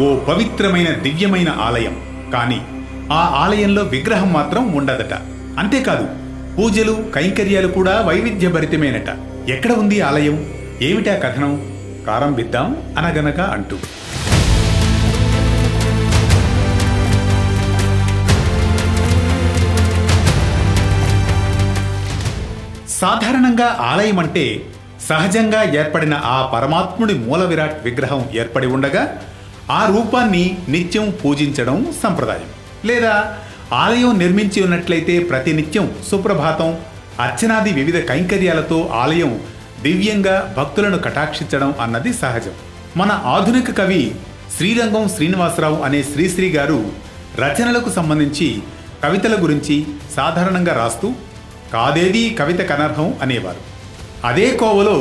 ఓ పవిత్రమైన దివ్యమైన ఆలయం. కానీ ఆ ఆలయంలో విగ్రహం మాత్రం ఉండదట. అంతేకాదు, పూజలు కైంకర్యాలు కూడా వైవిధ్యభరితమేనట. ఎక్కడ ఉంది ఆలయం, ఏమిటా కథనం, ప్రారంభిద్దాం అనగనగా అంటూ. సాధారణంగా ఆలయం అంటే సహజంగా ఏర్పడిన ఆ పరమాత్ముడి మూల విరాట్ విగ్రహం ఏర్పడి ఉండగా ఆ రూపాన్ని నిత్యం పూజించడం సంప్రదాయం. లేదా ఆలయం నిర్మించి ఉన్నట్లయితే ప్రతినిత్యం సుప్రభాతం, అర్చనాది వివిధ కైంకర్యాలతో ఆలయం దివ్యంగా భక్తులను కటాక్షించడం అన్నది సహజం. మన ఆధునిక కవి శ్రీరంగం శ్రీనివాసరావు అనే శ్రీశ్రీ గారు రచనలకు సంబంధించి కవితల గురించి సాధారణంగా రాస్తూ కాదేదీ కవిత కనర్హం అనేవారు. అదే కోవలో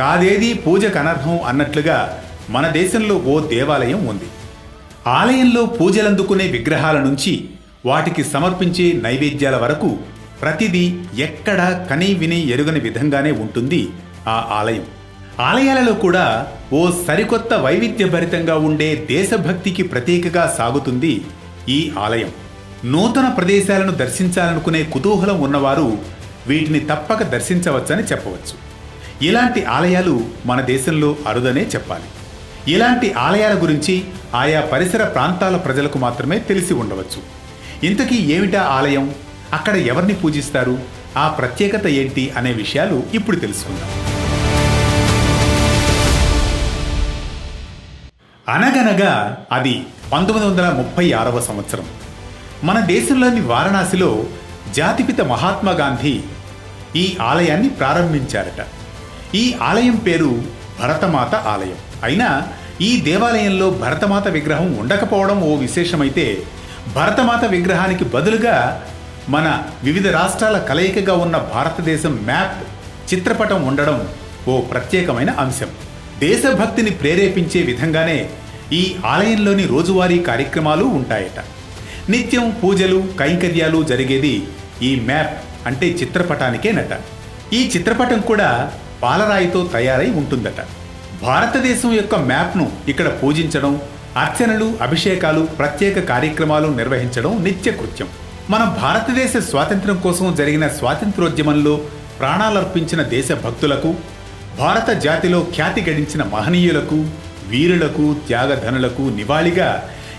కాదేదీ పూజ కనర్హం అన్నట్లుగా మన దేశంలో ఓ దేవాలయం ఉంది. ఆలయంలో పూజలందుకునే విగ్రహాల నుంచి వాటికి సమర్పించే నైవేద్యాల వరకు ప్రతిదీ ఎక్కడా కనీ విని ఎరుగని విధంగానే ఉంటుంది ఆ ఆలయం. ఆలయాలలో కూడా ఓ సరికొత్త వైవిధ్యభరితంగా ఉండే దేశభక్తికి ప్రతీకగా సాగుతుంది ఈ ఆలయం. నూతన ప్రదేశాలను దర్శించాలనుకునే కుతూహలం ఉన్నవారు వీటిని తప్పక దర్శించవచ్చని చెప్పవచ్చు. ఇలాంటి ఆలయాలు మన దేశంలో అరుదనే చెప్పాలి. ఇలాంటి ఆలయాల గురించి ఆయా పరిసర ప్రాంతాల ప్రజలకు మాత్రమే తెలిసి ఉండవచ్చు. ఇంతకీ ఏమిటా ఆలయం, అక్కడ ఎవరిని పూజిస్తారు, ఆ ప్రత్యేకత ఏంటి అనే విషయాలు ఇప్పుడు తెలుసుకుందాం. అనగనగా అది 1936వ సంవత్సరం. మన దేశంలోని వారణాసిలో జాతిపిత మహాత్మా గాంధీ ఈ ఆలయాన్ని ప్రారంభించారట. ఈ ఆలయం పేరు భరతమాత ఆలయం. అయినా ఈ దేవాలయంలో భరతమాత విగ్రహం ఉండకపోవడం ఓ విశేషమైతే, భరతమాత విగ్రహానికి బదులుగా మన వివిధ రాష్ట్రాల కలయికగా ఉన్న భారతదేశం మ్యాప్ చిత్రపటం ఉండడం ఓ ప్రత్యేకమైన అంశం. దేశభక్తిని ప్రేరేపించే విధంగానే ఈ ఆలయంలోని రోజువారీ కార్యక్రమాలు ఉంటాయట. నిత్యం పూజలు కైంకర్యాలు జరిగేది ఈ మ్యాప్ అంటే చిత్రపటానికేనట. ఈ చిత్రపటం కూడా పాలరాయితో తయారై ఉంటుందట. భారతదేశం యొక్క మ్యాప్ను ఇక్కడ పూజించడం, అర్చనలు, అభిషేకాలు, ప్రత్యేక కార్యక్రమాలు నిర్వహించడం నిత్యకృత్యం. మన భారతదేశ స్వాతంత్ర్యం కోసం జరిగిన స్వాతంత్రోద్యమంలో ప్రాణాలర్పించిన దేశభక్తులకు, భారత జాతిలో ఖ్యాతి గడించిన మహనీయులకు, వీరులకు, త్యాగధనులకు నివాళిగా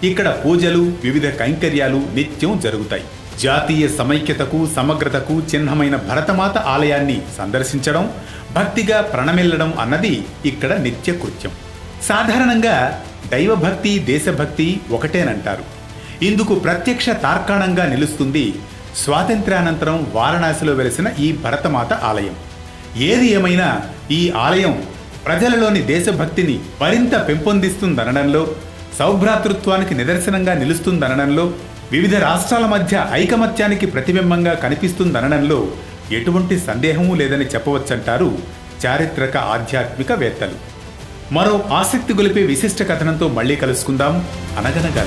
ఇక్కడ పూజలు, వివిధ కైంకర్యాలు నిత్యం జరుగుతాయి. జాతీయ సమైక్యతకు, సమగ్రతకు చిహ్నమైన భరతమాత ఆలయాన్ని సందర్శించడం, భక్తిగా ప్రణమిల్లడం అన్నది ఇక్కడ నిత్యకృత్యం. సాధారణంగా దైవభక్తి, దేశభక్తి ఒకటేనంటారు. ఇందుకు ప్రత్యక్ష తార్కాణంగా నిలుస్తుంది స్వాతంత్ర్యానంతరం వారణాసిలో వెలిసిన ఈ భరతమాత ఆలయం. ఏది ఏమైనా ఈ ఆలయం ప్రజలలోని దేశభక్తిని మరింత పెంపొందిస్తుందనడంలో, సౌభ్రాతృత్వానికి నిదర్శనంగా నిలుస్తుందనడంలో, వివిధ రాష్ట్రాల మధ్య ఐకమత్యానికి ప్రతిబింబంగా కనిపిస్తుందనడంలో ఎటువంటి సందేహమూ లేదని చెప్పవచ్చంటారు చారిత్రక ఆధ్యాత్మికవేత్తలు. మరో ఆసక్తి గొలిపే విశిష్ట కథనంతో మళ్ళీ కలుసుకుందాం అనగనగా.